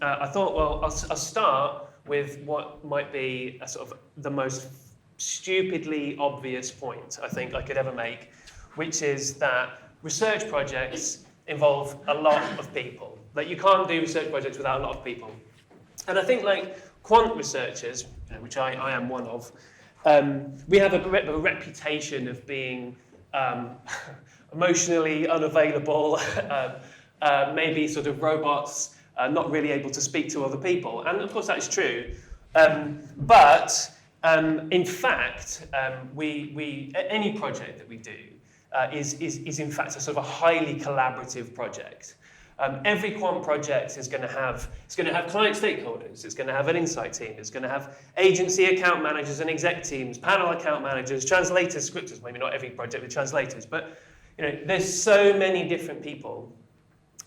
I thought, well, I'll start with what might be a sort of the most stupidly obvious point I think I could ever make, which is that research projects involve a lot of people. Like, you can't do research projects without a lot of people. And I think, like, quant researchers, which I am one of, we have a reputation of being emotionally unavailable, maybe sort of robots, not really able to speak to other people. And of course that is true. But in fact, any project that we do is in fact a sort of a highly collaborative project. Every quant project is going to have client stakeholders, it's going to have an insight team, it's going to have agency account managers and exec teams, panel account managers, translators, scripters. Maybe not every project with translators, but there's so many different people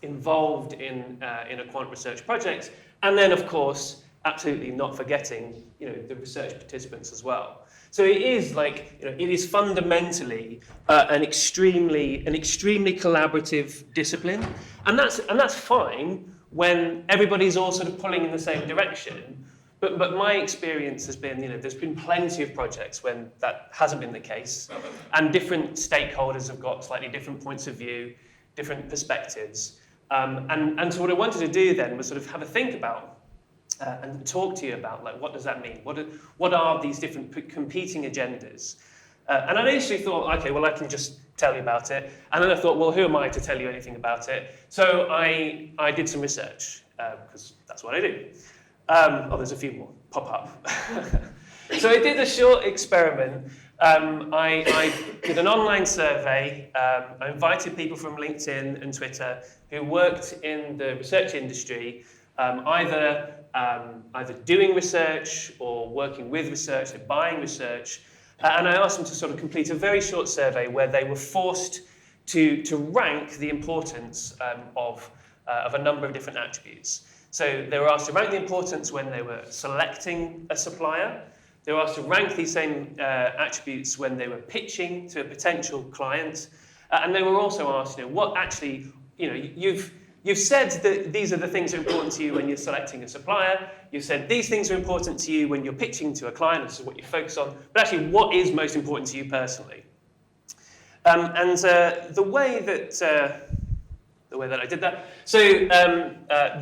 involved in a quant research project, and then of course, absolutely not forgetting the research participants as well. So it is like it is fundamentally an extremely collaborative discipline, and that's fine when everybody's all sort of pulling in the same direction. But my experience has been there's been plenty of projects when that hasn't been the case, and different stakeholders have got slightly different points of view, different perspectives, and so what I wanted to do then was sort of have a think about. And talk to you about, like, what does that mean? What are these different competing agendas? And I initially thought, okay, well, I can just tell you about it. And then I thought, well, who am I to tell you anything about it? So I did some research, because that's what I do. There's a few more pop up. So I did a short experiment. I did an online survey. I invited people from LinkedIn and Twitter who worked in the research industry, either doing research or working with research or buying research, and I asked them to sort of complete a very short survey where they were forced to rank the importance of a number of different attributes. So they were asked to rank the importance when they were selecting a supplier. They were asked to rank these same attributes when they were pitching to a potential client, and they were also asked, what actually, You've said that these are the things that are important to you when you're selecting a supplier. You've said these things are important to you when you're pitching to a client. This is what you focus on. But actually, what is most important to you personally? The way that I did that. So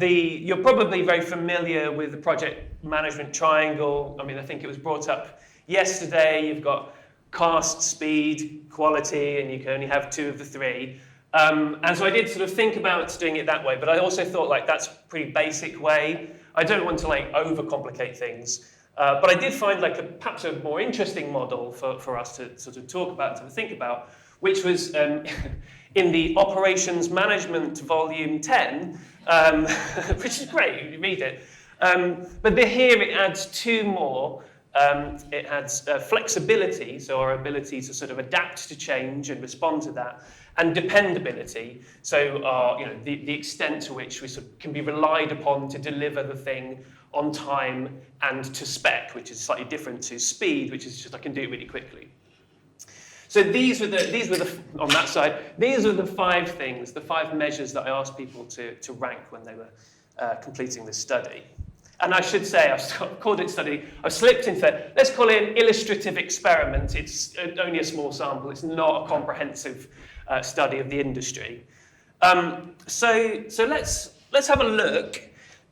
you're probably very familiar with the project management triangle. I mean, I think it was brought up yesterday. You've got cost, speed, quality, and you can only have two of the three. And so I did sort of think about doing it that way, but I also thought, like, that's a pretty basic way. I don't want to, like, overcomplicate things. But I did find, like, perhaps a more interesting model for us to sort of talk about and to think about, which was in the Operations Management Volume 10, which is great, you read it. But here it adds two more. It adds flexibility, so our ability to sort of adapt to change and respond to that, and dependability, so the extent to which we sort of can be relied upon to deliver the thing on time and to spec, which is slightly different to speed, which is just I can do it really quickly. So these were the on that side. These are the five things, the five measures that I asked people to rank when they were completing this study. And I should say, I've called it study, I've slipped into, let's call it an illustrative experiment. It's only a small sample, it's not a comprehensive study of the industry. So let's have a look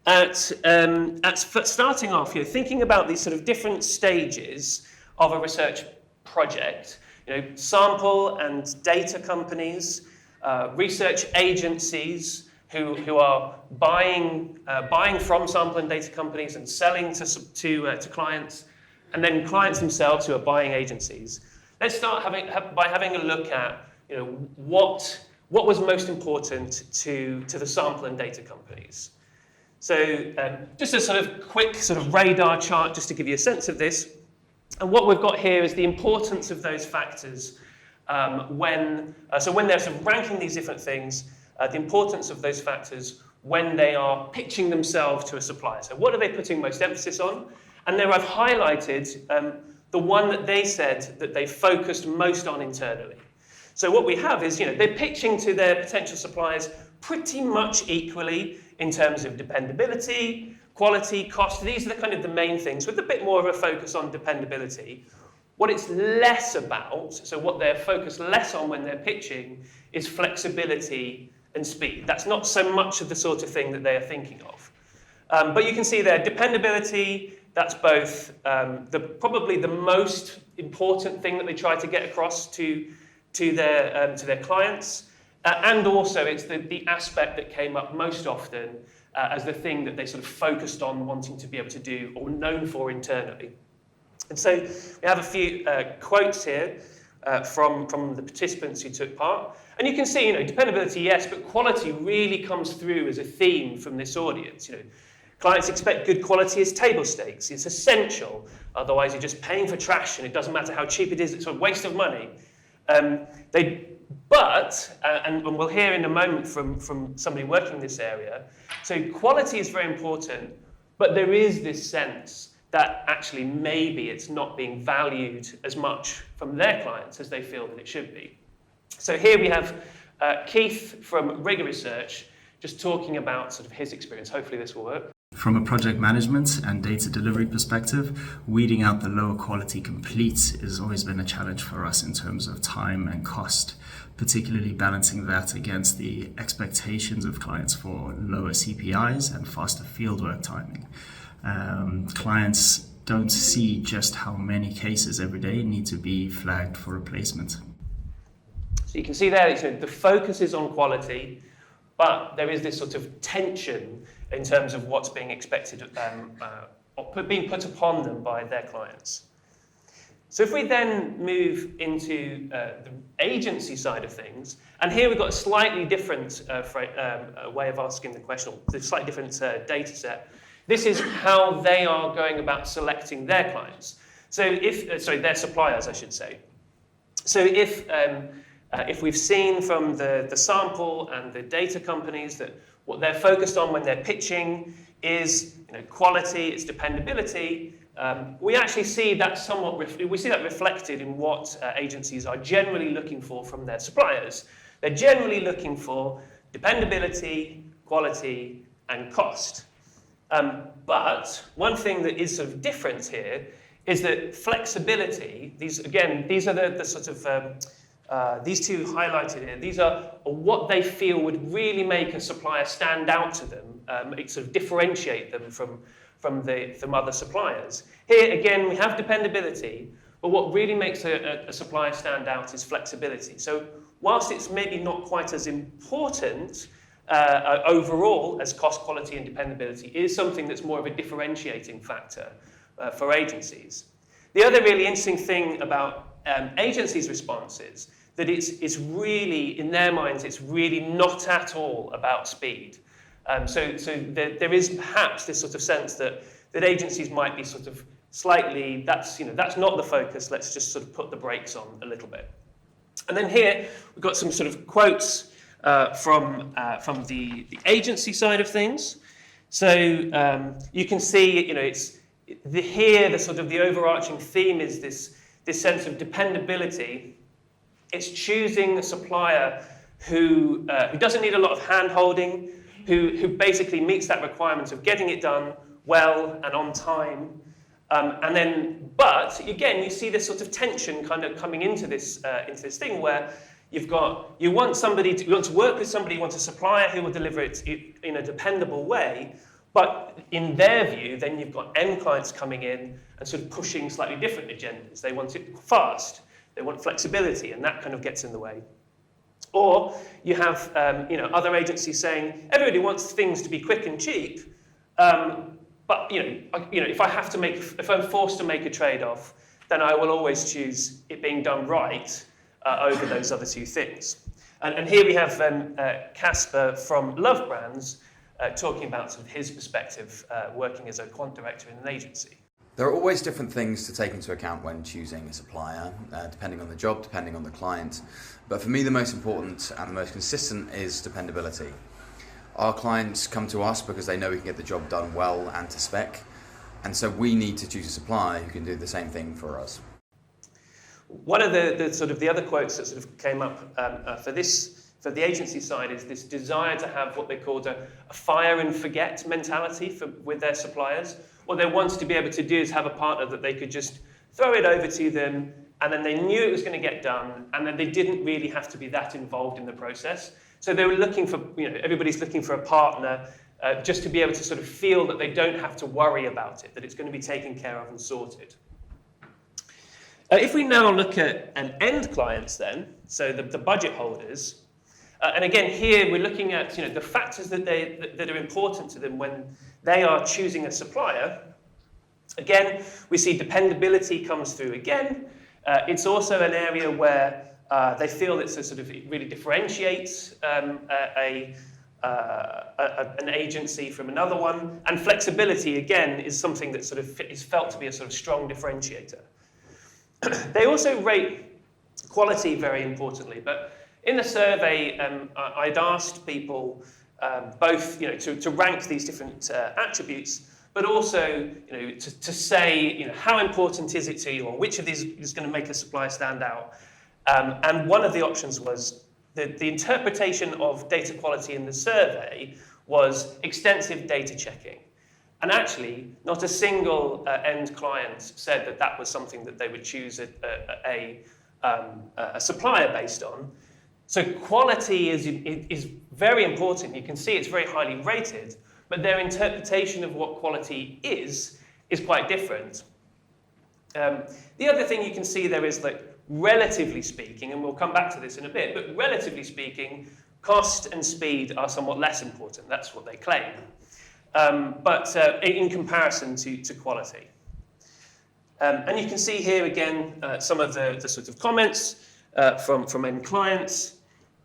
at starting off here, thinking about these sort of different stages of a research project. Sample and data companies, research agencies, who are buying from sample and data companies and selling to clients, and then clients themselves who are buying agencies. Let's start by having a look at what was most important to the sample and data companies. So just a sort of quick sort of radar chart just to give you a sense of this. And what we've got here is the importance of those factors when they're sort of ranking these different things. The importance of those factors when they are pitching themselves to a supplier. So what are they putting most emphasis on? And there I've highlighted the one that they said that they focused most on internally. So what we have is, they're pitching to their potential suppliers pretty much equally in terms of dependability, quality, cost. These are the kind of the main things, with a bit more of a focus on dependability. What it's less about, so what they're focused less on when they're pitching, is flexibility and speed. That's not so much of the sort of thing that they are thinking of. But you can see there, dependability, that's both probably the most important thing that they try to get across to their clients, and also it's the aspect that came up most often as the thing that they sort of focused on wanting to be able to do or known for internally. And so we have a few quotes here from the participants who took part. And you can see, dependability, yes, but quality really comes through as a theme from this audience. Clients expect good quality as table stakes. It's essential. Otherwise, you're just paying for trash, and it doesn't matter how cheap it is. It's a waste of money. And we'll hear in a moment from somebody working in this area, so quality is very important, but there is this sense that actually maybe it's not being valued as much from their clients as they feel that it should be. So here we have Keith from Rigor Research just talking about sort of his experience. Hopefully this will work. From a project management and data delivery perspective, weeding out the lower quality completes has always been a challenge for us in terms of time and cost, particularly balancing that against the expectations of clients for lower CPIs and faster fieldwork timing. Clients don't see just how many cases every day need to be flagged for replacement. So you can see there, the focus is on quality, but there is this sort of tension in terms of what's being expected or being put upon them by their clients. So if we then move into the agency side of things, and here we've got a slightly different way of asking the question, a slightly different data set. This is how they are going about selecting their clients. So their suppliers, I should say. So if we've seen from the sample and the data companies that what they're focused on when they're pitching is quality, it's dependability, we actually see that reflected in what agencies are generally looking for from their suppliers. They're generally looking for dependability, quality, and cost. But one thing that is sort of different here is that flexibility, these are the sort of, these two highlighted here, these are what they feel would really make a supplier stand out to them, sort of differentiate them from other suppliers. Here, again, we have dependability, but what really makes a supplier stand out is flexibility. So whilst it's maybe not quite as important overall as cost, quality, and dependability, is something that's more of a differentiating factor for agencies. The other really interesting thing about agencies' response is that it's really, in their minds, it's really not at all about speed. So there is perhaps this sort of sense that agencies might be sort of slightly, that's not the focus, let's just sort of put the brakes on a little bit. And then here, we've got some sort of quotes from the agency side of things. So you can see, the overarching theme is this sense of dependability. It's choosing a supplier who doesn't need a lot of hand-holding, who basically meets that requirement of getting it done well and on time. But again, you see this sort of tension kind of coming into this thing where you want to work with somebody, you want a supplier who will deliver it in a dependable way, but in their view, then you've got end clients coming in and sort of pushing slightly different agendas. They want it fast, they want flexibility, and that kind of gets in the way. Or you have other agencies saying everybody wants things to be quick and cheap, but if I'm forced to make a trade-off, then I will always choose it being done right over those other two things. And here we have Casper from Love Brands talking about sort of his perspective working as a quant director in an agency. There are always different things to take into account when choosing a supplier, depending on the job, depending on the client. But for me, the most important and the most consistent is dependability. Our clients come to us because they know we can get the job done well and to spec. And so we need to choose a supplier who can do the same thing for us. One of the other quotes that sort of came up for this for the agency side is this desire to have what they called a fire and forget mentality with their suppliers. What they wanted to be able to do is have a partner that they could just throw it over to them, and then they knew it was going to get done, and then they didn't really have to be that involved in the process. So they were looking for, everybody's looking for a partner just to be able to sort of feel that they don't have to worry about it, that it's going to be taken care of and sorted. If we now look at an end clients then, so the budget holders, and again here we're looking at the factors that are important to them when they are choosing a supplier. Again, we see dependability comes through again. It's also an area where they feel it really differentiates an agency from another one, and flexibility again is something that is felt to be a sort of strong differentiator. They also rate quality very importantly, but in the survey I'd asked people both to rank these different attributes, but also to say how important is it to you, or which of these is going to make a supplier stand out. And one of the options was the interpretation of data quality in the survey was extensive data checking. And actually, not a single end client said that was something that they would choose a supplier based on. So quality is very important. You can see it's very highly rated, but their interpretation of what quality is quite different. The other thing you can see there is relatively speaking, and we'll come back to this in a bit, but relatively speaking, cost and speed are somewhat less important. That's what they claim. But in comparison to quality. And you can see here again some of the sort of comments from end clients.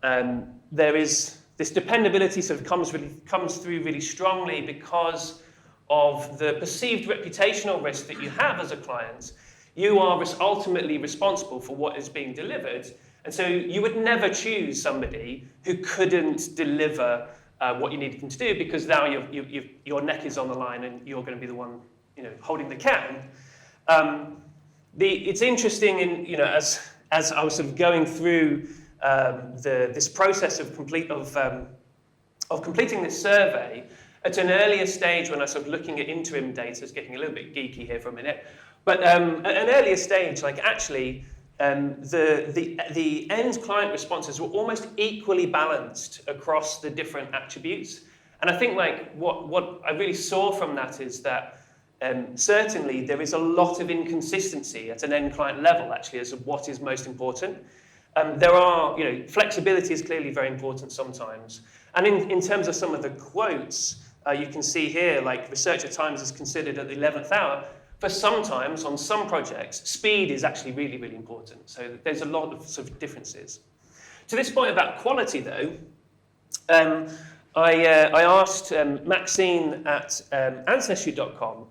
There is this dependability sort of comes through really strongly because of the perceived reputational risk that you have as a client. You are ultimately responsible for what is being delivered, and so you would never choose somebody who couldn't deliver what you needed them to do, because now your neck is on the line and you're going to be the one holding the can. It's interesting as I was sort of going through this process of completing this survey at an earlier stage, when I was sort of looking at interim data. It's getting a little bit geeky here for a minute, but at an earlier stage, actually. The end client responses were almost equally balanced across the different attributes. And I think what I really saw from that is that certainly there is a lot of inconsistency at an end client level actually as to what is most important. There are, flexibility is clearly very important sometimes. And in terms of some of the quotes, you can see here, research at times is considered at the 11th hour. For sometimes, on some projects, speed is actually really, really important. So there's a lot of sort of differences. To this point about quality, though, I asked Maxine at Ancestry.com,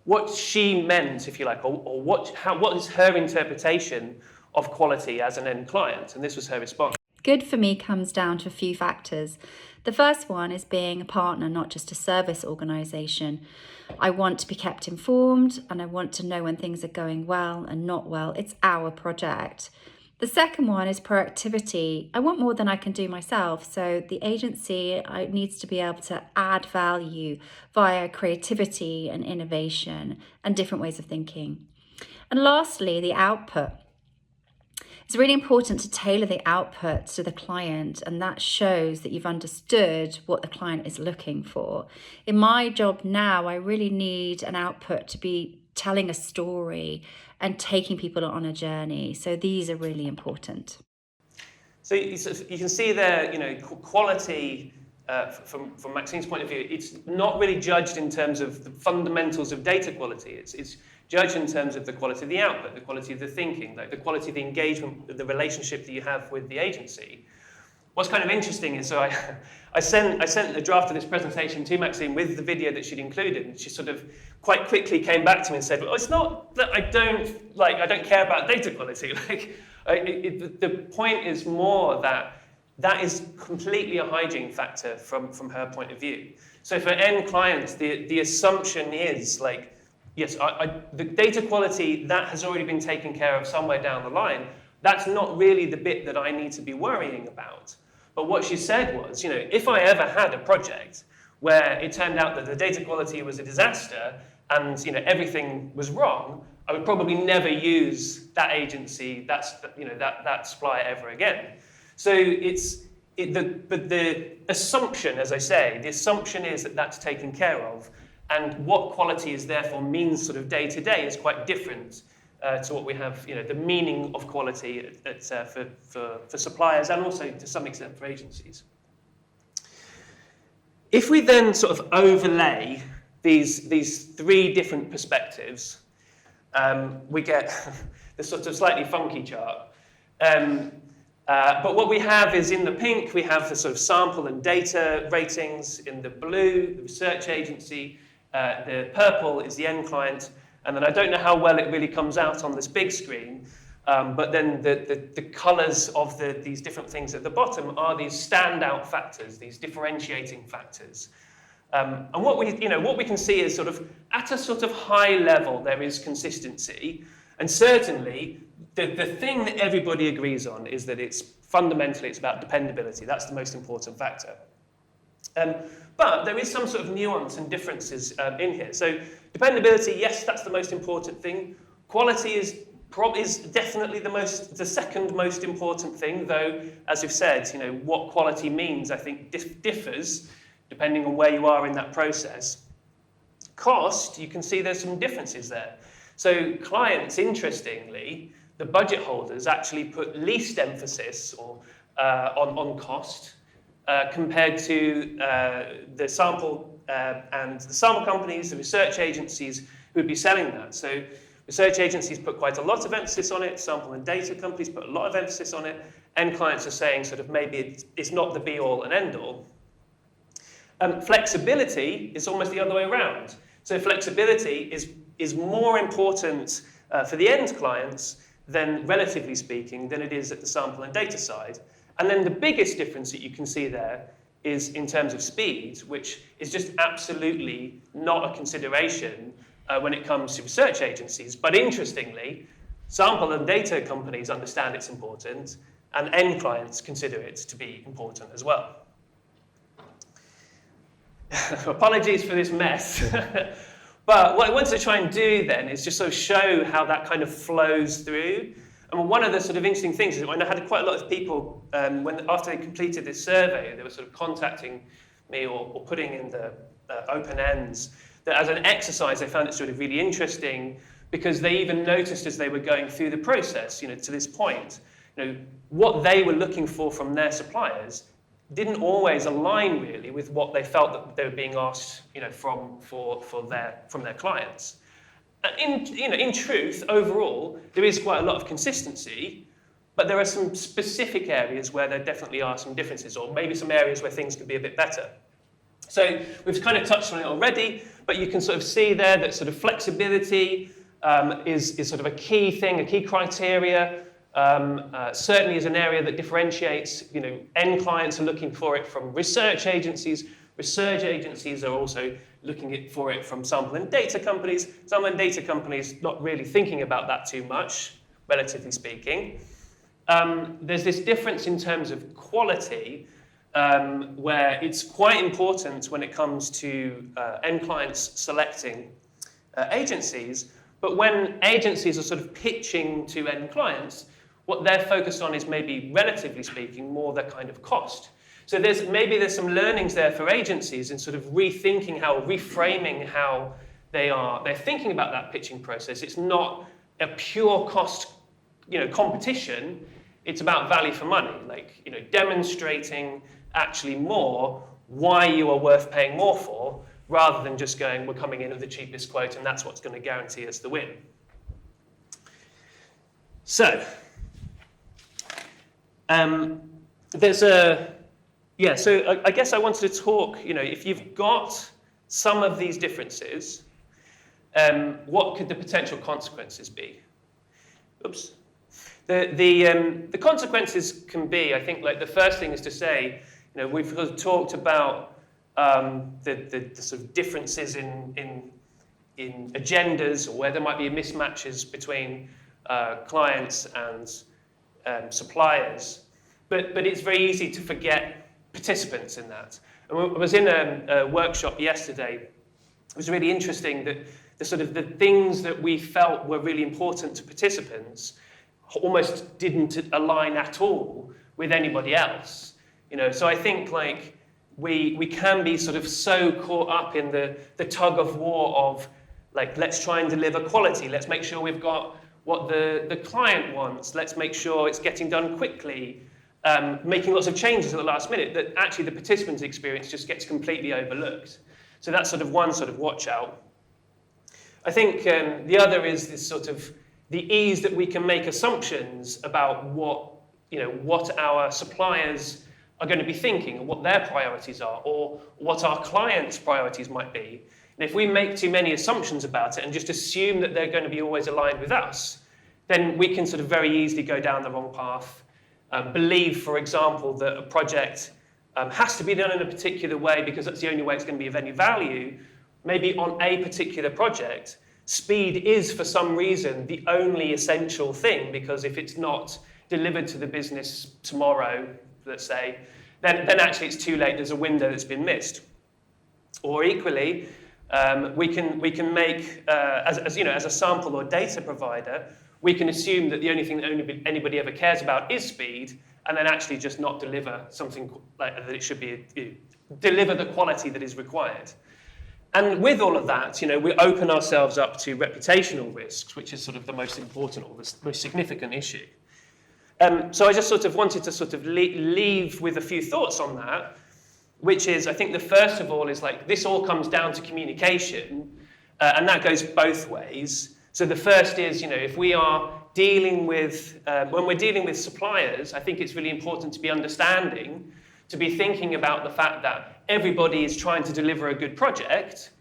what she meant, if you like, or what is her interpretation of quality as an end client, and this was her response. Good for me comes down to a few factors. The first one is being a partner, not just a service organisation. I want to be kept informed, and I want to know when things are going well and not well. It's our project. The second one is proactivity. I want more than I can do myself, so the agency needs to be able to add value via creativity and innovation and different ways of thinking. And lastly, the output. It's really important to tailor the output to the client, and that shows that you've understood what the client is looking for. In my job now, I really need an output to be telling a story and taking people on a journey. So these are really important. So you can see there, quality from Maxine's point of view, it's not really judged in terms of the fundamentals of data quality. It's judged in terms of the quality of the output, the quality of the thinking, the quality of the engagement, the relationship that you have with the agency. What's kind of interesting is, so I sent a draft of this presentation to Maxine with the video that she'd included, and she sort of quite quickly came back to me and said, well, it's not that I don't care about data quality. The point is more that is completely a hygiene factor from her point of view. So for end clients, the assumption is yes, the data quality, that has already been taken care of somewhere down the line. That's not really the bit that I need to be worrying about. But what she said was, if I ever had a project where it turned out that the data quality was a disaster and everything was wrong, I would probably never use that agency, that supplier ever again. So but the assumption, as I say, the assumption is that that's taken care of, and what quality is therefore means sort of day to day is quite different to what we have, the meaning of quality for suppliers and also to some extent for agencies. If we then sort of overlay these three different perspectives, we get this sort of slightly funky chart. But what we have is in the pink, we have the sort of sample and data ratings. In the blue, the research agency. The purple is the end client. And then I don't know how well it really comes out on this big screen, but then the colours of these different things at the bottom are these standout factors, these differentiating factors. And what we can see is sort of at a sort of high level there is consistency, and certainly the thing that everybody agrees on is that it's about dependability. That's the most important factor. But there is some sort of nuance and differences in here. So dependability, yes, that's the most important thing. Quality is definitely the second most important thing, though, as you've said, what quality means, I think, differs depending on where you are in that process. Cost, you can see there's some differences there. So clients, interestingly, the budget holders actually put least emphasis on cost compared to the sample and the sample companies, the research agencies who would be selling that. So research agencies put quite a lot of emphasis on it, sample and data companies put a lot of emphasis on it, end clients are saying sort of maybe it's not the be-all and end-all. Flexibility is almost the other way around. So flexibility is more important for the end clients than, relatively speaking, than it is at the sample and data side. And then the biggest difference that you can see there is in terms of speed, which is just absolutely not a consideration when it comes to research agencies. But interestingly, sample and data companies understand it's important, and end clients consider it to be important as well. Apologies for this mess. But what I wanted to try and do then is just sort of show how that kind of flows through. And one of the sort of interesting things is when I had quite a lot of people, after they completed this survey, they were sort of contacting me or putting in the open ends, that as an exercise they found it sort of really interesting because they even noticed as they were going through the process, to this point, what they were looking for from their suppliers didn't always align really with what they felt that they were being asked, from their clients. In truth, overall, there is quite a lot of consistency, but there are some specific areas where there definitely are some differences, or maybe some areas where things could be a bit better. So we've kind of touched on it already, but you can sort of see there that sort of flexibility is sort of a key thing, a key criteria. Certainly is an area that differentiates, end clients are looking for it from research agencies. Research agencies are also looking for it from sample and data companies. Sample and data companies not really thinking about that too much, relatively speaking. There's this difference in terms of quality, where it's quite important when it comes to end clients selecting agencies. But when agencies are sort of pitching to end clients, what they're focused on is maybe, relatively speaking, more their kind of cost. So there's some learnings there for agencies in sort of reframing how they're thinking about that pitching process. It's not a pure cost, competition. It's about value for money, demonstrating actually more why you are worth paying more for, rather than just going, we're coming in at the cheapest quote and that's what's going to guarantee us the win. So, so I guess I wanted to talk, if you've got some of these differences, what could the potential consequences be? Oops. The consequences can be, I think, the first thing is to say, we've sort of talked about the sort of differences in agendas, or where there might be mismatches between clients and suppliers. but it's very easy to forget participants in that. And I was in a workshop yesterday. It was really interesting that the things that we felt were really important to participants almost didn't align at all with anybody else. So I think like we can be sort of so caught up in the tug of war of like, let's try and deliver quality. Let's make sure we've got what the client wants. Let's make sure it's getting done quickly. Making lots of changes at the last minute, that actually the participant's experience just gets completely overlooked. So that's sort of one sort of watch out. I think the other is this sort of the ease that we can make assumptions about what our suppliers are going to be thinking, or what their priorities are, or what our clients' priorities might be. And if we make too many assumptions about it and just assume that they're going to be always aligned with us, then we can sort of very easily go down the wrong path. Believe, for example, that a project has to be done in a particular way because that's the only way it's going to be of any value. Maybe on a particular project, speed is for some reason the only essential thing, because if it's not delivered to the business tomorrow, let's say, then actually it's too late. There's a window that's been missed. Or equally, we can make as a sample or data provider, we can assume that the only thing that anybody ever cares about is speed, and then actually just not deliver something like that it should be, deliver the quality that is required. And with all of that, we open ourselves up to reputational risks, which is sort of the most important or the most significant issue. So I just sort of wanted to sort of leave with a few thoughts on that, which is, I think the first of all is like, this all comes down to communication, and that goes both ways. So the first is, if we are dealing with, when we're dealing with suppliers, I think it's really important to be understanding, to be thinking about the fact that everybody is trying to deliver a good project,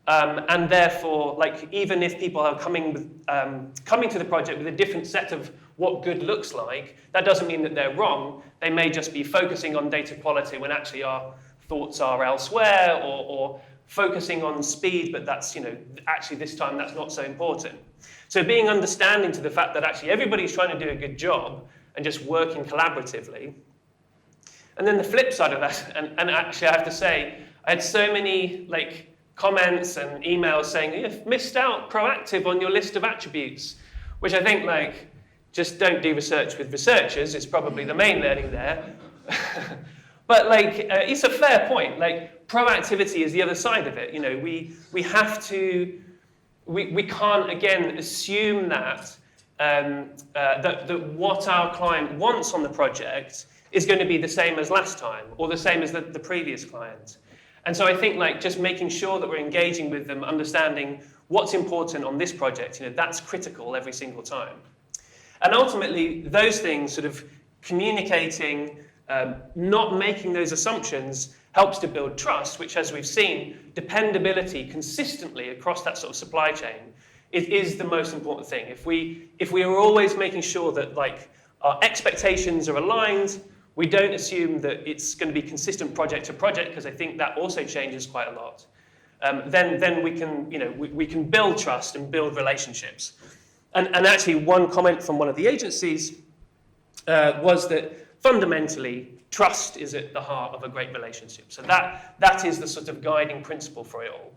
and therefore, like, even if people are coming to the project with a different set of what good looks like, that doesn't mean that they're wrong. They may just be focusing on data quality when actually our thoughts are elsewhere, or focusing on speed, but that's, actually this time that's not so important. So being understanding to the fact that actually everybody's trying to do a good job and just working collaboratively. And then the flip side of that, and actually I have to say, I had so many like comments and emails saying, you've missed out proactive on your list of attributes, which I think like, just don't do research with researchers, it's probably the main learning there. But like, it's a fair point. Like, proactivity is the other side of it. We have to, we can't again assume that that what our client wants on the project is going to be the same as last time, or the same as the previous client. And so I think like just making sure that we're engaging with them, understanding what's important on this project, that's critical every single time. And ultimately, those things, sort of communicating, not making those assumptions, helps to build trust, which, as we've seen, dependability consistently across that sort of supply chain is the most important thing. If we are always making sure that like our expectations are aligned, we don't assume that it's going to be consistent project to project, because I think that also changes quite a lot. Then we can, we can build trust and build relationships. And actually, one comment from one of the agencies was that fundamentally, trust is at the heart of a great relationship. So that is the sort of guiding principle for it all.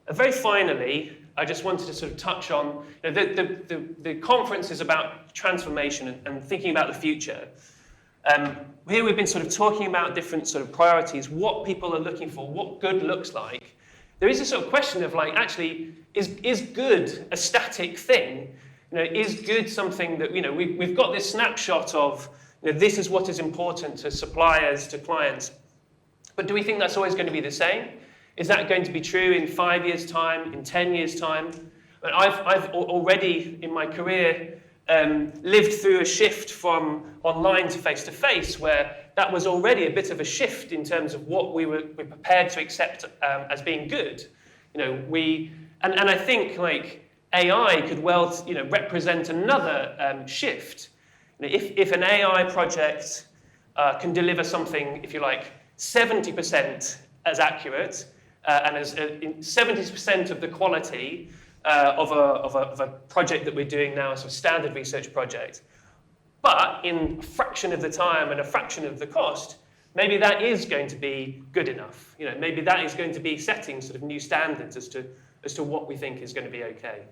And very finally, I just wanted to sort of touch on, the conference is about transformation and thinking about the future. Here we've been sort of talking about different sort of priorities, what people are looking for, what good looks like. There is a sort of question of like, actually, is good a static thing? Is good something that, we've got this snapshot of, this is what is important to suppliers, to clients. But do we think that's always going to be the same? Is that going to be true in 5 years' time, in 10 years' time? But I've already, in my career, lived through a shift from online to face-to-face, where that was already a bit of a shift in terms of what we're prepared to accept as being good. And I think like AI could well represent another shift. If an AI project can deliver something, if you like, 70% as accurate and as 70% of the quality of a project that we're doing now, so a standard research project, but in a fraction of the time and a fraction of the cost, maybe that is going to be good enough. You know, maybe that is going to be setting sort of new standards as to what we think is going to be okay.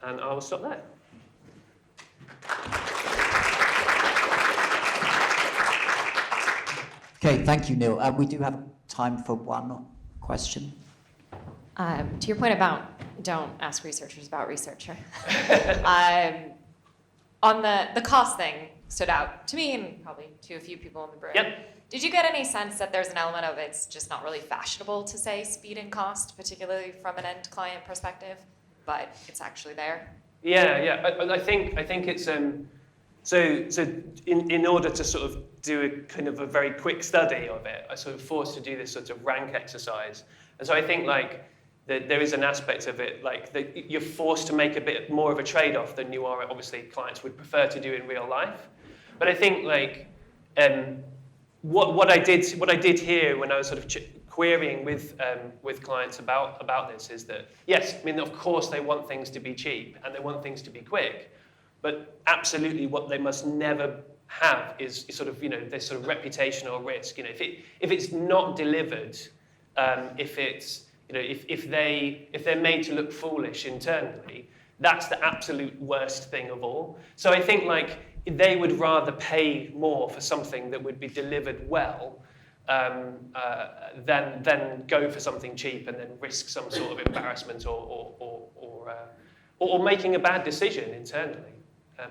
And I will stop there. Okay, thank you, Neil. We do have time for one question. To your point about don't ask researchers about researcher. On the cost thing stood out to me and probably to a few people in the room. Yep. Did you get any sense that there's an element of it's just not really fashionable to say speed and cost, particularly from an end client perspective, but it's actually there? Yeah. I think it's so in order to sort of do a kind of a very quick study of it, I sort of forced to do this sort of rank exercise, and so I think like there is an aspect of it like that you're forced to make a bit more of a trade-off than you are obviously clients would prefer to do in real life. But I think like what I did here when I was sort of querying with clients about this is that yes, I mean of course they want things to be cheap and they want things to be quick, but absolutely what they must never have is sort of this sort of reputational risk. If it's not delivered, if they're made to look foolish internally, that's the absolute worst thing of all. So I think like they would rather pay more for something that would be delivered well than go for something cheap and then risk some sort of embarrassment or making a bad decision internally.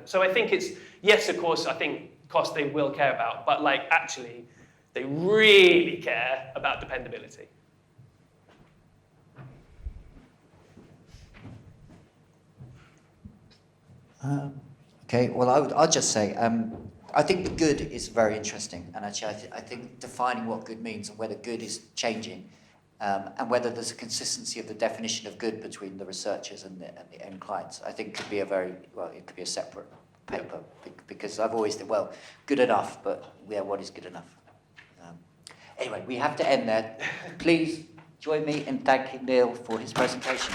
So I think it's, yes, of course, I think cost they will care about, but like actually they really care about dependability. Okay, well, I'll just say, I think the good is very interesting, and actually I think defining what good means and whether good is changing, and whether there's a consistency of the definition of good between the researchers and the end clients, I think could be it could be a separate paper, because I've always thought, well, good enough, but yeah, what is good enough? Anyway, we have to end there. Please join me in thanking Neil for his presentation.